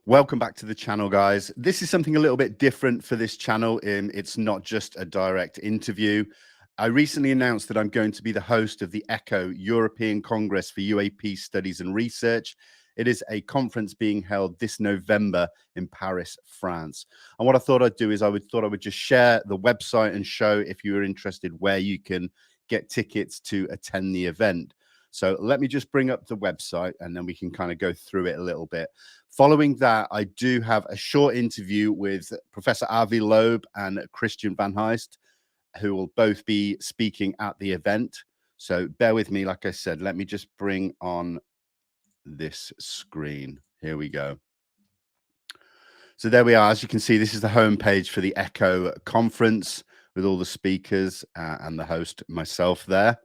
Welcome back to the channel, guys. This is something a little bit different for this channel. It's not just a direct interview. I recently announced that I'm going to be the host of the ECHO European Congress for UAP Studies and Research. It is a conference being held this November in Paris, France. And what I thought I'd do is I would just share the website and show, if you are interested, where you can get tickets to attend the event. So let me just bring up the website and then we can kind of go through it a little bit. Following that, I do have a short interview with Professor Avi Loeb and Christiaan van Heijst, who will both be speaking at the event. So bear with me. Like I said, let me just bring on this screen. Here we go. So there we are. As you can see, this is the homepage for the ECHO conference with all the speakers and the host, myself, there.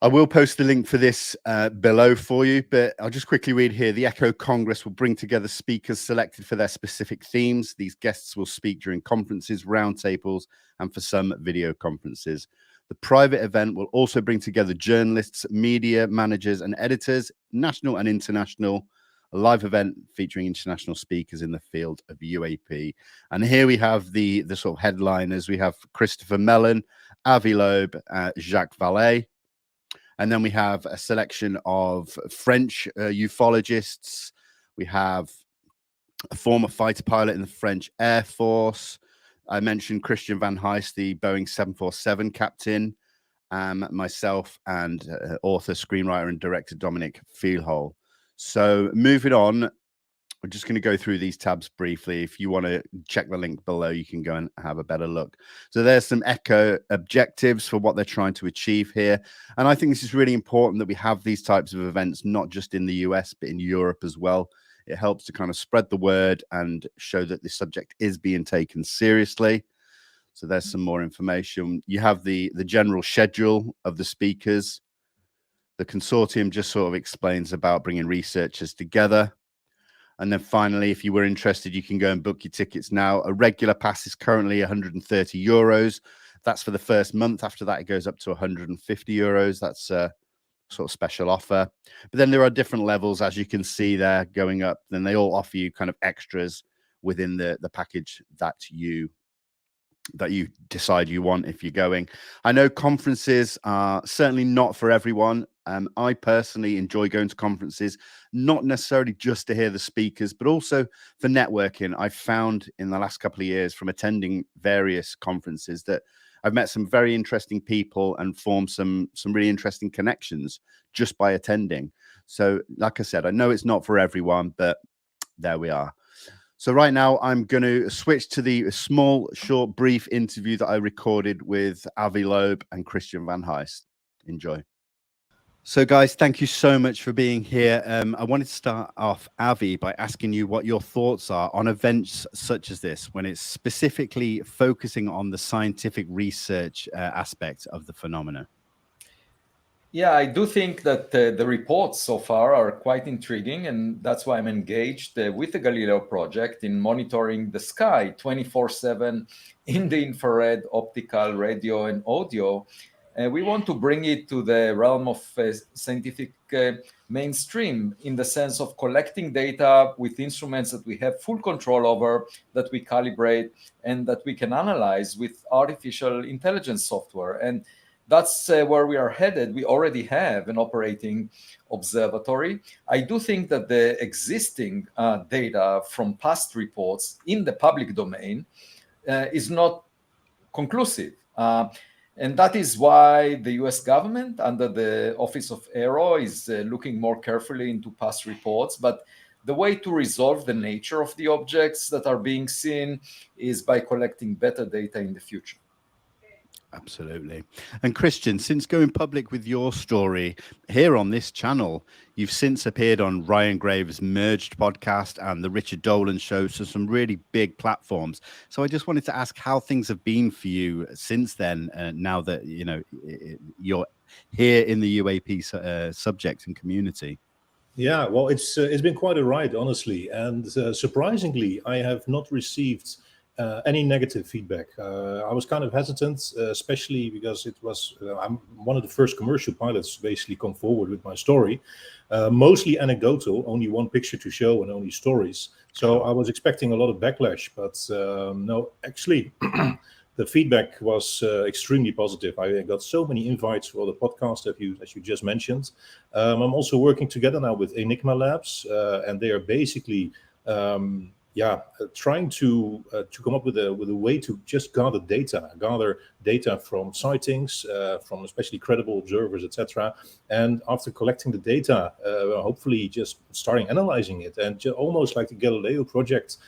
I will post the link for this below for you, but I'll just quickly read here. The ECHO Congress will bring together speakers selected for their specific themes. These guests will speak during conferences, roundtables, and for some video conferences. The private event will also bring together journalists, media managers, and editors, national and international. A live event featuring international speakers in the field of UAP. And here we have the sort of headliners. We have Christopher Mellon, Avi Loeb, Jacques Vallée. And then we have a selection of French ufologists. We have a former fighter pilot in the French Air Force. I mentioned Christiaan van Heijst, the Boeing 747 captain, myself, and author, screenwriter, and director Dominic Feelhole. So moving on, we're just going to go through these tabs briefly. If you want to check the link below, you can go and have a better look. So there's some ECHO objectives for what they're trying to achieve here. And I think this is really important that we have these types of events, not just in the US, but in Europe as well. It helps to kind of spread the word and show that this subject is being taken seriously. So there's some more information. You have the general schedule of the speakers. The consortium just sort of explains about bringing researchers together. And then finally, if you were interested, you can go and book your tickets now. A regular pass is currently 130 euros. That's for the first month. After that, it goes up to 150 euros. That's a sort of special offer. But then there are different levels, as you can see there, going up. Then they all offer you kind of extras within the package that you decide you want if you're going. I know conferences are certainly not for everyone. I personally enjoy going to conferences, not necessarily just to hear the speakers, but also for networking. I've found in the last couple of years from attending various conferences that I've met some very interesting people and formed some really interesting connections just by attending. So like I said, I know it's not for everyone, but there we are. So right now I'm going to switch to the small, short, brief interview that I recorded with Avi Loeb and Christiaan van Heijst. Enjoy. So guys, thank you so much for being here. I wanted to start off, Avi, by asking you what your thoughts are on events such as this, when it's specifically focusing on the scientific research aspect of the phenomena. Yeah, I do think that the reports so far are quite intriguing, and that's why I'm engaged with the Galileo project in monitoring the sky 24/7 in the infrared, optical, radio, and audio. We want to bring it to the realm of scientific mainstream in the sense of collecting data with instruments that we have full control over, that we calibrate, and that we can analyze with artificial intelligence software. And that's where we are headed. We already have an operating observatory. I do think that the existing data from past reports in the public domain is not conclusive. And that is why the US government, under the Office of Aero, is looking more carefully into past reports. But the way to resolve the nature of the objects that are being seen is by collecting better data in the future. Absolutely. And Christiaan, since going public with your story here on this channel, you've since appeared on Ryan Graves' Merged podcast and the Richard Dolan show, so some really big platforms. So I just wanted to ask how things have been for you since then, now that you're here in the UAP subject and community. Yeah, well, it's been quite a ride, honestly, and surprisingly, I have not received any negative feedback. I was kind of hesitant, especially because it was I'm one of the first commercial pilots to basically come forward with my story. Mostly anecdotal, only one picture to show and only stories. So I was expecting a lot of backlash, but no, actually, the feedback was extremely positive. I got so many invites for the podcast as you just mentioned. I'm also working together now with Enigma Labs, and they are basically trying to come up with a way to just gather data from sightings, from especially credible observers, etc. And after collecting the data, hopefully just starting analyzing it, and almost like the Galileo project,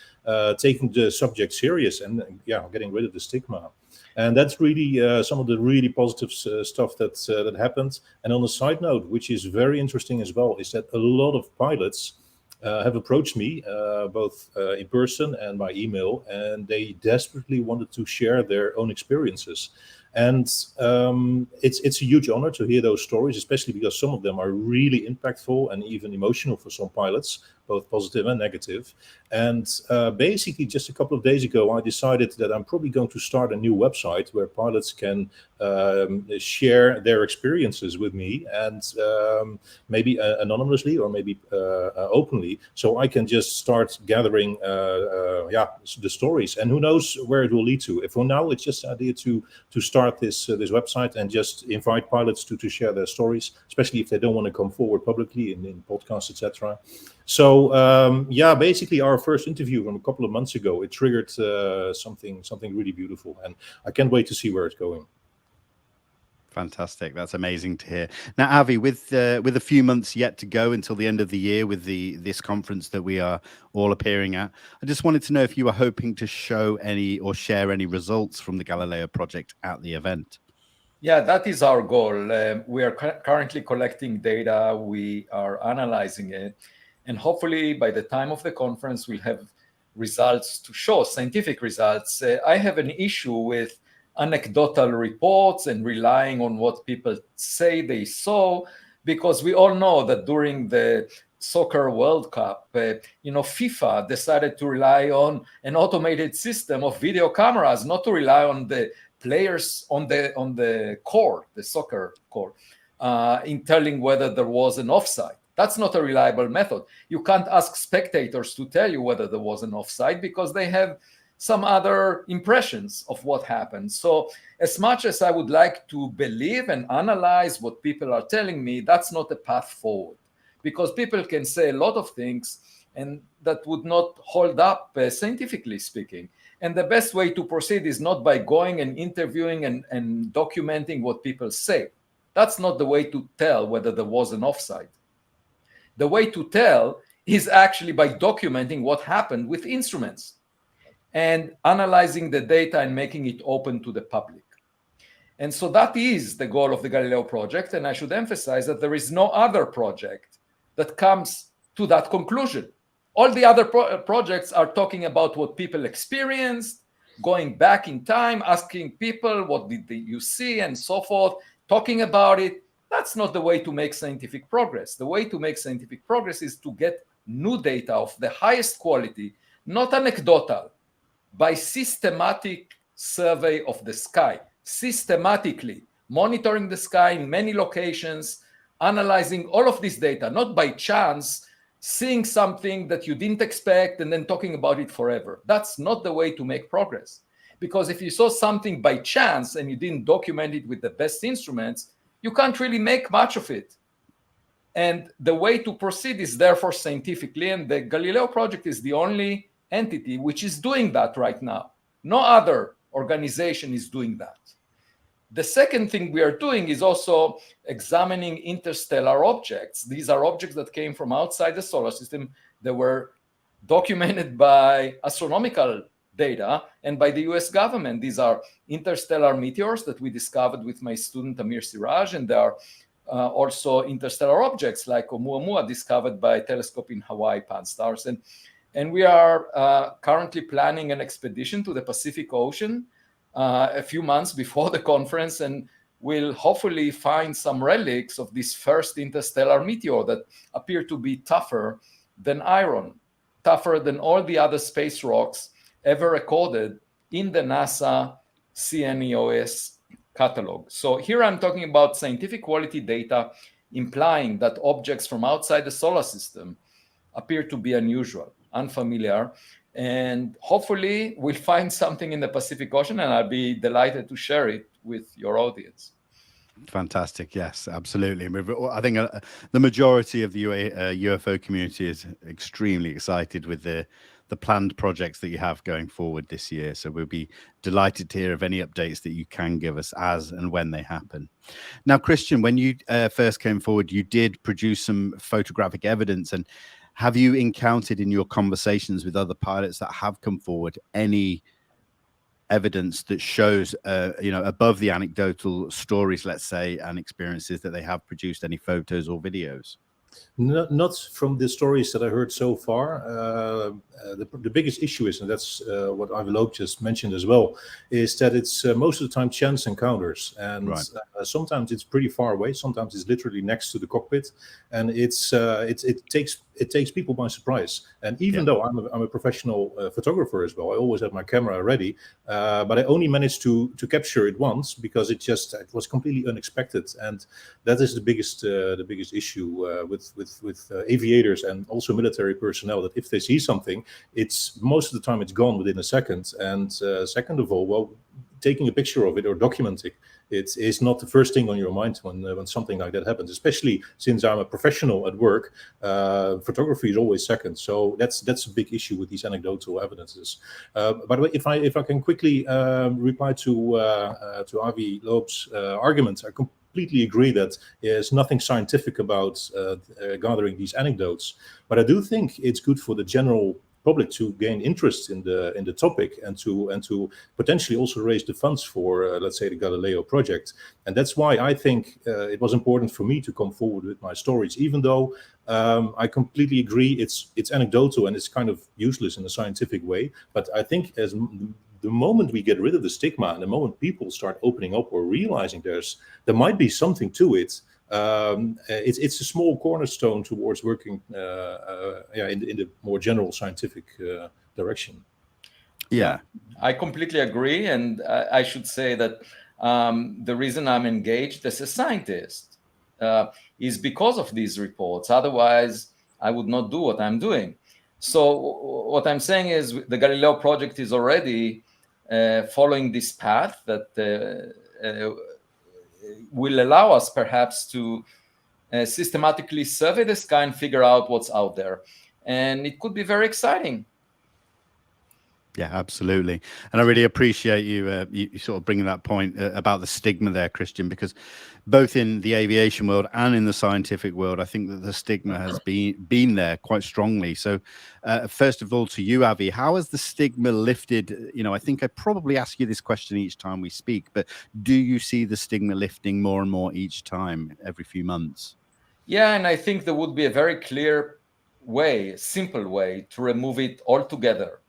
taking the subject serious and getting rid of the stigma. And that's really some of the really positive stuff that happened. And on a side note, which is very interesting as well, is that a lot of pilots have approached me both in person and by email, and they desperately wanted to share their own experiences. And it's a huge honor to hear those stories, especially because some of them are really impactful and even emotional for some pilots, both positive and negative. And basically, just a couple of days ago, I decided that I'm probably going to start a new website where pilots can share their experiences with me, and maybe anonymously or maybe openly, so I can just start gathering the stories. And who knows where it will lead to. For now, it's just an idea to start this website and just invite pilots to share their stories, especially if they don't want to come forward publicly in podcasts, etc. So basically, our first interview from a couple of months ago, it triggered something really beautiful, and I can't wait to see where it's going. Fantastic. That's amazing to hear. Now, Avi, with a few months yet to go until the end of the year with this conference that we are all appearing at, I just wanted to know if you were hoping to show any or share any results from the Galileo project at the event. Yeah, that is our goal. We are currently collecting data. We are analyzing it. And hopefully by the time of the conference, we'll have results to show, scientific results. I have an issue with anecdotal reports and relying on what people say they saw, because we all know that during the Soccer World Cup, FIFA decided to rely on an automated system of video cameras, not to rely on the players on the court, the soccer court, in telling whether there was an offside. That's not a reliable method. You can't ask spectators to tell you whether there was an offside because they have some other impressions of what happened. So as much as I would like to believe and analyze what people are telling me, that's not a path forward, because people can say a lot of things and that would not hold up scientifically speaking. And the best way to proceed is not by going and interviewing and documenting what people say. That's not the way to tell whether there was an offside. The way to tell is actually by documenting what happened with instruments and analyzing the data and making it open to the public. And so that is the goal of the Galileo project. And I should emphasize that there is no other project that comes to that conclusion. All the other projects are talking about what people experienced, going back in time, asking people, what did you see, and so forth, talking about it. That's not the way to make scientific progress. The way to make scientific progress is to get new data of the highest quality, not anecdotal, by systematic survey of the sky, systematically monitoring the sky in many locations, analyzing all of this data, not by chance, seeing something that you didn't expect and then talking about it forever. That's not the way to make progress. Because if you saw something by chance and you didn't document it with the best instruments, you can't really make much of it. And the way to proceed is therefore scientifically, and the Galileo project is the only entity which is doing that right now. No other organization is doing that. The second thing we are doing is also examining interstellar objects. These are objects that came from outside the solar system that were documented by astronomical data and by the US government. These are interstellar meteors that we discovered with my student Amir Siraj, and there are also interstellar objects like Oumuamua discovered by a telescope in Hawaii, Pan-STARRS. And we are currently planning an expedition to the Pacific Ocean a few months before the conference, and we'll hopefully find some relics of this first interstellar meteor that appear to be tougher than iron, tougher than all the other space rocks ever recorded in the NASA CNEOS catalog. So here I'm talking about scientific quality data implying that objects from outside the solar system appear to be unusual, unfamiliar, and hopefully we'll find something in the Pacific Ocean, and I'll be delighted to share it with your audience. Fantastic. Yes, absolutely. I think the majority of the UFO community is extremely excited with the planned projects that you have going forward this year. So we'll be delighted to hear of any updates that you can give us as and when they happen. Now, Christiaan, when you first came forward, you did produce some photographic evidence. And have you encountered in your conversations with other pilots that have come forward any evidence that shows, above the anecdotal stories, let's say, and experiences, that they have produced any photos or videos? Not from the stories that I heard so far. The biggest issue is, and that's what Loeb just mentioned as well, is that it's most of the time chance encounters, and Right. Sometimes it's pretty far away. Sometimes it's literally next to the cockpit, and it takes people by surprise. And even though I'm a professional photographer as well, I always have my camera ready, but I only managed to capture it once because it was completely unexpected, and that is the biggest issue with aviators and also military personnel, that if they see something, it's most of the time it's gone within a second. And second of all, well, taking a picture of it or documenting it is not the first thing on your mind when something like that happens. Especially since I'm a professional at work, photography is always second. So that's a big issue with these anecdotal evidences. By the way, if I can quickly reply to Avi Loeb's argument, I completely agree that there's nothing scientific about gathering these anecdotes, but I do think it's good for the general public to gain interest in the topic, and to potentially also raise the funds for let's say the Galileo project. And that's why I think it was important for me to come forward with my stories, even though I completely agree it's anecdotal and it's kind of useless in a scientific way. But I think the moment we get rid of the stigma, and the moment people start opening up or realizing there might be something to it, it's a small cornerstone towards working in the more general scientific direction. Yeah, I completely agree, and I should say that the reason I'm engaged as a scientist is because of these reports. Otherwise, I would not do what I'm doing. So what I'm saying is the Galileo project is already following this path that will allow us perhaps to systematically survey the sky and figure out what's out there. And it could be very exciting. Yeah, absolutely. And I really appreciate you sort of bringing that point about the stigma there, Christiaan, because both in the aviation world and in the scientific world, I think that the stigma has been there quite strongly. So first of all, to you, Avi, how has the stigma lifted? I think I probably ask you this question each time we speak, but do you see the stigma lifting more and more each time, every few months? Yeah, and I think there would be a very clear way, simple way to remove it altogether.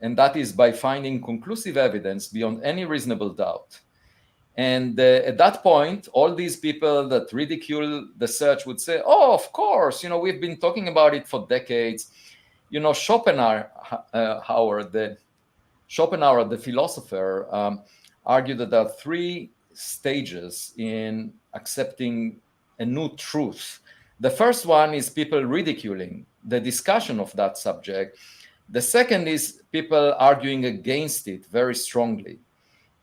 And that is by finding conclusive evidence beyond any reasonable doubt. And at that point, all these people that ridicule the search would say, oh, of course, we've been talking about it for decades. Schopenhauer, the philosopher, argued that there are three stages in accepting a new truth. The first one is people ridiculing the discussion of that subject. The second is people arguing against it very strongly.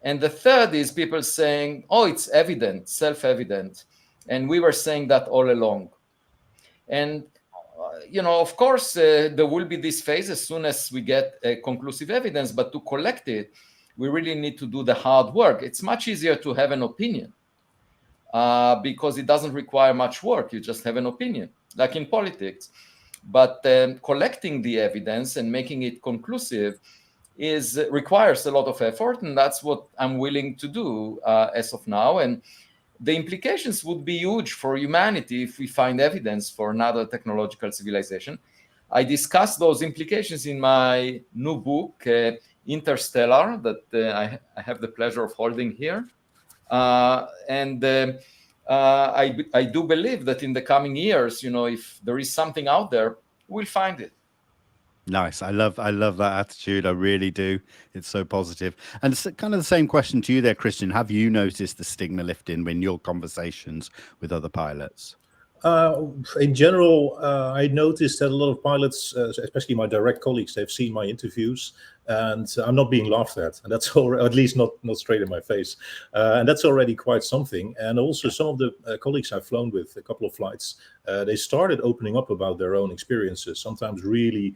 And the third is people saying, oh, it's evident, self-evident. And we were saying that all along. And, of course, there will be this phase as soon as we get conclusive evidence. But to collect it, we really need to do the hard work. It's much easier to have an opinion because it doesn't require much work. You just have an opinion, like in politics. But collecting the evidence and making it conclusive requires a lot of effort, and that's what I'm willing to do as of now. And the implications would be huge for humanity if we find evidence for another technological civilization. I discuss those implications in my new book, Interstellar, that I have the pleasure of holding here. I do believe that in the coming years, if there is something out there, we'll find it. Nice. I love that attitude. I really do. It's so positive. And it's kind of the same question to you there, Christiaan. Have you noticed the stigma lifting in your conversations with other pilots? In general, I noticed that a lot of pilots, especially my direct colleagues, they've seen my interviews, and I'm not being laughed at, and that's all, at least not straight in my face, and that's already quite something. And also, some of the colleagues I've flown with, a couple of flights, they started opening up about their own experiences, sometimes really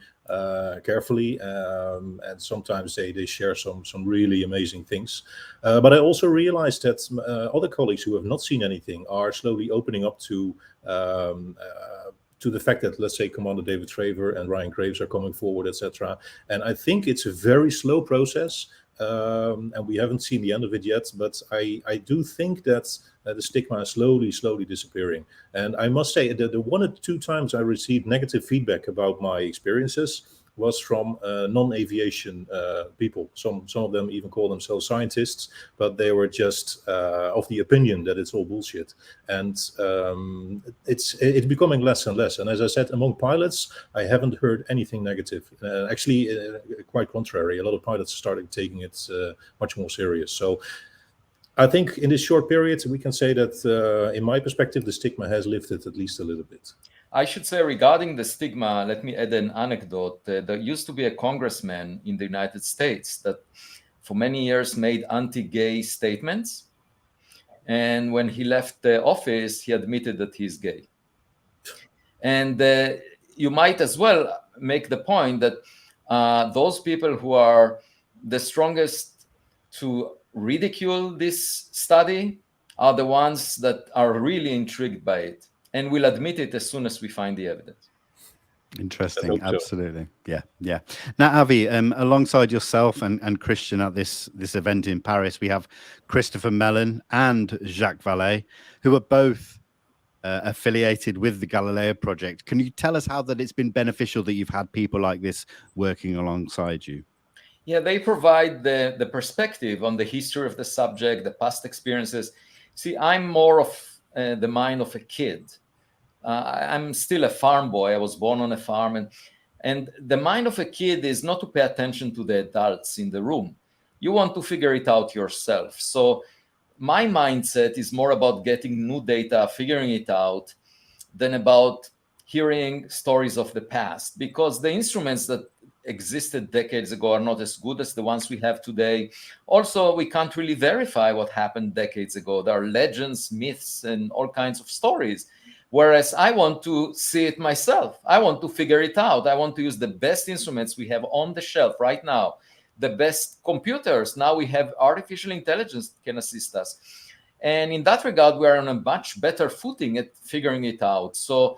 carefully, and sometimes they share some really amazing things. But I also realized that other colleagues who have not seen anything are slowly opening up to the fact that, let's say, Commander David Fravor and Ryan Graves are coming forward, etc. And I think it's a very slow process, and we haven't seen the end of it yet. But I do think that the stigma is slowly disappearing. And I must say that the 1 or 2 times I received negative feedback about my experiences was from non-aviation people. Some of them even call themselves scientists, but they were just of the opinion that it's all bullshit. And it's becoming less and less. And as I said, among pilots, I haven't heard anything negative. Actually, quite contrary. A lot of pilots started taking it much more serious. So I think in this short period, we can say that, in my perspective, the stigma has lifted at least a little bit. I should say, regarding the stigma, let me add an anecdote. There used to be a congressman in the United States that for many years made anti-gay statements. And when he left the office, he admitted that he's gay. And you might as well make the point that those people who are the strongest to ridicule this study are the ones that are really intrigued by it and will admit it as soon as we find the evidence. Interesting. Absolutely. So. Yeah. Now, Avi, alongside yourself and Christiaan at this event in Paris, we have Christopher Mellon and Jacques Vallée, who are both affiliated with the Galileo project. Can you tell us how that it's been beneficial that you've had people like this working alongside you? Yeah, they provide the perspective on the history of the subject, the past experiences. See, I'm more of the mind of a kid. I'm still a farm boy. I was born on a farm, and the mind of a kid is not to pay attention to the adults in the room. You want to figure it out yourself. So my mindset is more about getting new data, figuring it out, than about hearing stories of the past, because the instruments that existed decades ago are not as good as the ones we have today. Also, we can't really verify what happened decades ago. There are legends, myths, and all kinds of stories. Whereas I want to see it myself. I want to figure it out. I want to use the best instruments we have on the shelf right now, the best computers. Now we have artificial intelligence that can assist us. And in that regard, we are on a much better footing at figuring it out. So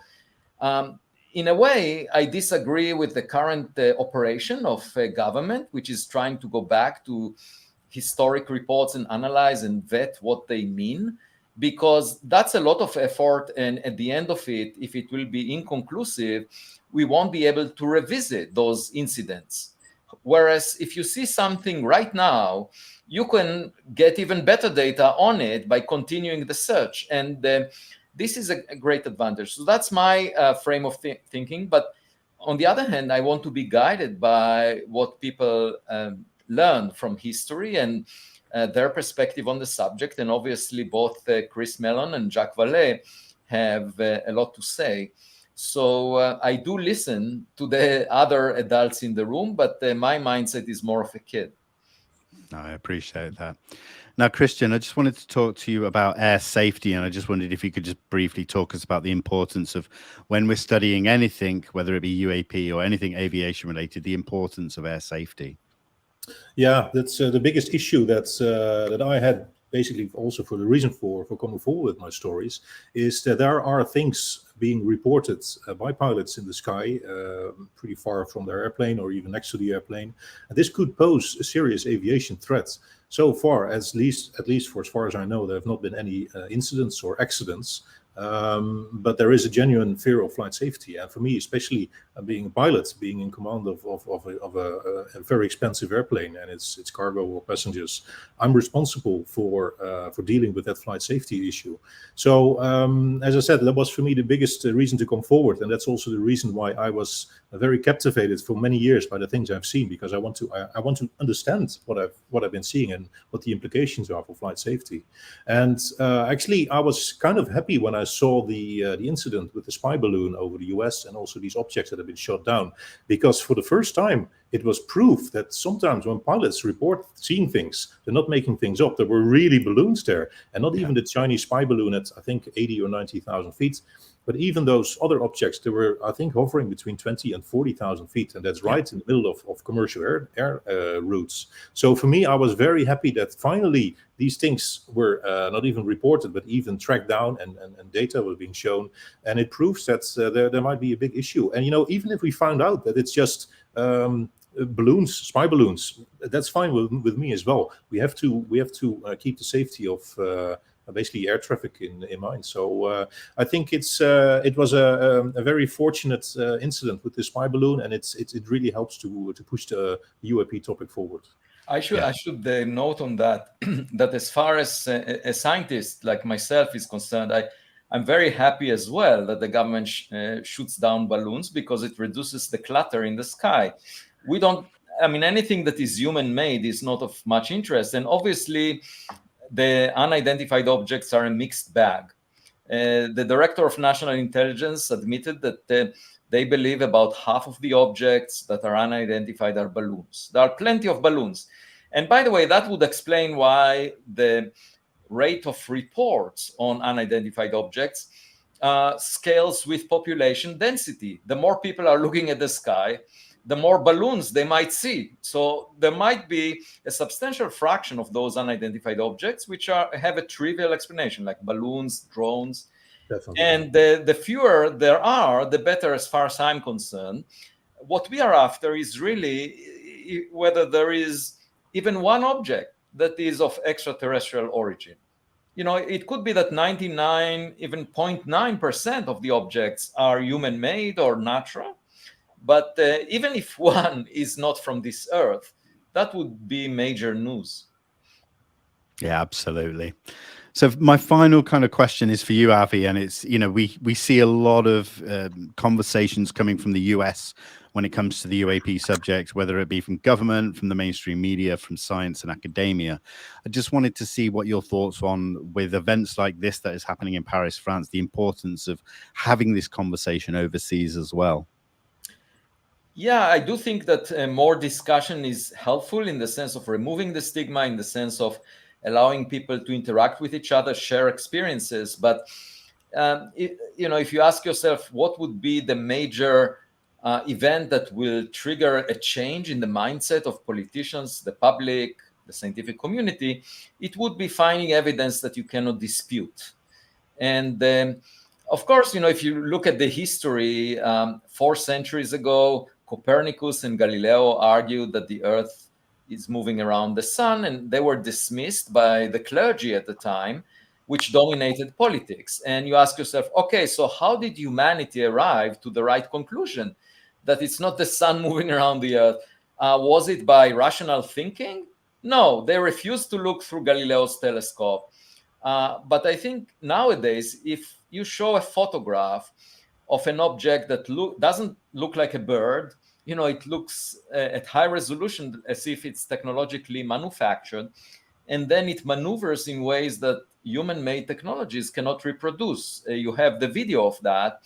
in a way, I disagree with the current operation of government, which is trying to go back to historic reports and analyze and vet what they mean, because that's a lot of effort. And at the end of it, if it will be inconclusive, we won't be able to revisit those incidents. Whereas if you see something right now, you can get even better data on it by continuing the search. And this is a great advantage. So that's my frame of thinking. But on the other hand, I want to be guided by what people learn from history and their perspective on the subject. And obviously, both Chris Mellon and Jacques Vallée have a lot to say. So I do listen to the other adults in the room, but my mindset is more of a kid. No, I appreciate that. Now, Christiaan, I just wanted to talk to you about air safety, and I just wondered if you could just briefly talk us about the importance of, when we're studying anything, whether it be UAP or anything aviation related, the importance of air safety. Yeah, that's the biggest issue that I had, basically also for the reason for coming forward with my stories, is that there are things being reported by pilots in the sky pretty far from their airplane or even next to the airplane. And this could pose a serious aviation threat. So far, at least for as far as I know, there have not been any incidents or accidents, But there is a genuine fear of flight safety. And for me, especially being a pilot, being in command of a very expensive airplane and its cargo or passengers, I'm responsible for dealing with that flight safety issue. So as I said, that was for me the biggest reason to come forward, and that's also the reason why I was very captivated for many years by the things I've seen, because I want to understand what I've been seeing and what the implications are for flight safety. And actually, I was kind of happy when I saw the incident with the spy balloon over the US and also these objects that have been shot down, because for the first time it was proof that sometimes when pilots report seeing things, they're not making things up. There were really balloons there, and not even the Chinese spy balloon at, I think, 80 or 90,000 feet. But even those other objects, they were, I think, hovering between 20 and 40,000 feet. And that's right in the middle of commercial air routes. So for me, I was very happy that finally these things were not even reported, but even tracked down, and data was being shown. And it proves that there might be a big issue. And, even if we found out that it's just balloons, spy balloons, that's fine with me as well. We have to keep the safety of basically air traffic in mind. So I think it was a very fortunate incident with the spy balloon, and it really helps to push the UAP topic forward. I should note on that that as far as a scientist like myself is concerned, I'm very happy as well that the government shoots down balloons, because it reduces the clutter in the sky. Anything that is human-made is not of much interest, and obviously the unidentified objects are a mixed bag. The director of national intelligence admitted that they believe about half of the objects that are unidentified are balloons. There are plenty of balloons. And by the way, that would explain why the rate of reports on unidentified objects scales with population density. The more people are looking at the sky, the more balloons they might see. So there might be a substantial fraction of those unidentified objects which have a trivial explanation, like balloons, drones. Definitely. And the fewer there are, the better as far as I'm concerned. What we are after is really whether there is even one object that is of extraterrestrial origin. It could be that 99, even 0.9% of the objects are human-made or natural. But even if one is not from this earth, that would be major news. Yeah, absolutely. So my final kind of question is for you, Avi, and it's, we see a lot of conversations coming from the US when it comes to the UAP subject, whether it be from government, from the mainstream media, from science and academia. I just wanted to see what your thoughts on, with events like this that is happening in Paris, France, the importance of having this conversation overseas as well. Yeah, I do think that more discussion is helpful, in the sense of removing the stigma, in the sense of allowing people to interact with each other, share experiences. But, if you ask yourself what would be the major event that will trigger a change in the mindset of politicians, the public, the scientific community, it would be finding evidence that you cannot dispute. And of course, if you look at the history, 4 centuries ago, Copernicus and Galileo argued that the Earth is moving around the sun, and they were dismissed by the clergy at the time, which dominated politics. And you ask yourself, okay, so how did humanity arrive to the right conclusion that it's not the sun moving around the Earth? Was it by rational thinking? No, they refused to look through Galileo's telescope. But I think nowadays, if you show a photograph of an object that doesn't look like a bird, it looks at high resolution as if it's technologically manufactured, and then it maneuvers in ways that human-made technologies cannot reproduce. You have the video of that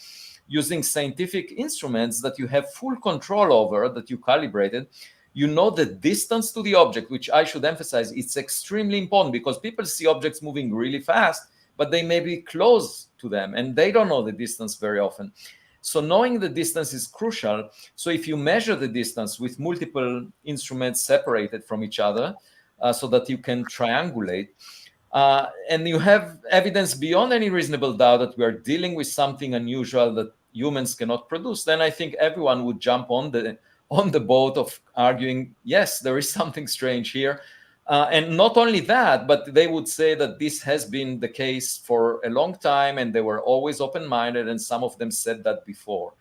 using scientific instruments that you have full control over, that you calibrated. You know the distance to the object, which I should emphasize, it's extremely important, because people see objects moving really fast, but they may be close to them, and they don't know the distance very often. So knowing the distance is crucial. So if you measure the distance with multiple instruments separated from each other, so that you can triangulate, and you have evidence beyond any reasonable doubt that we are dealing with something unusual that humans cannot produce, then I think everyone would jump on the boat of arguing, yes, there is something strange here. And not only that, but they would say that this has been the case for a long time, and they were always open-minded, and some of them said that before.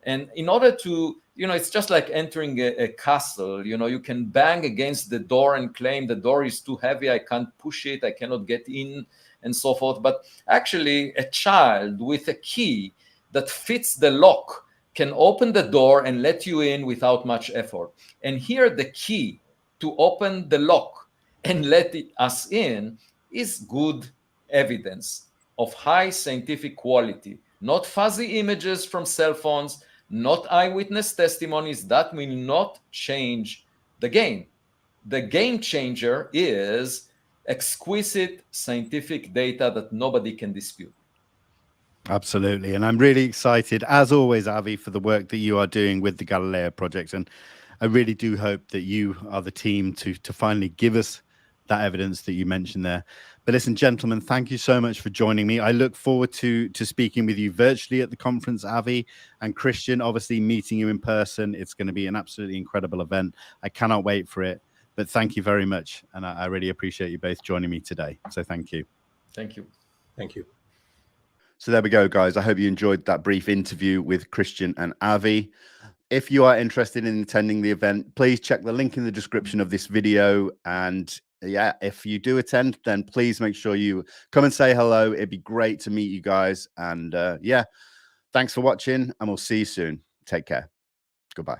And in order to, it's just like entering a castle. You can bang against the door and claim the door is too heavy, I can't push it, I cannot get in, and so forth. But actually, a child with a key that fits the lock can open the door and let you in without much effort. And here the key to open the lock and let us in is good evidence of high scientific quality, not fuzzy images from cell phones, not eyewitness testimonies. That will not change the game. The game changer is exquisite scientific data that nobody can dispute. Absolutely. And I'm really excited, as always, Avi, for the work that you are doing with the Galileo project. And I really do hope that you are the team to finally give us that evidence that you mentioned there. But listen, gentlemen, thank you so much for joining me. I look forward to speaking with you virtually at the conference, Avi, and Christiaan, obviously meeting you in person. It's going to be an absolutely incredible event. I cannot wait for it. But thank you very much. And I really appreciate you both joining me today. So thank you. Thank you. Thank you. So there we go, guys. I hope you enjoyed that brief interview with Christiaan and Avi. If you are interested in attending the event, please check the link in the description of this video. And yeah, if you do attend, then please make sure you come and say hello. It'd be great to meet you guys. And yeah, thanks for watching, and we'll see you soon. Take care. Goodbye.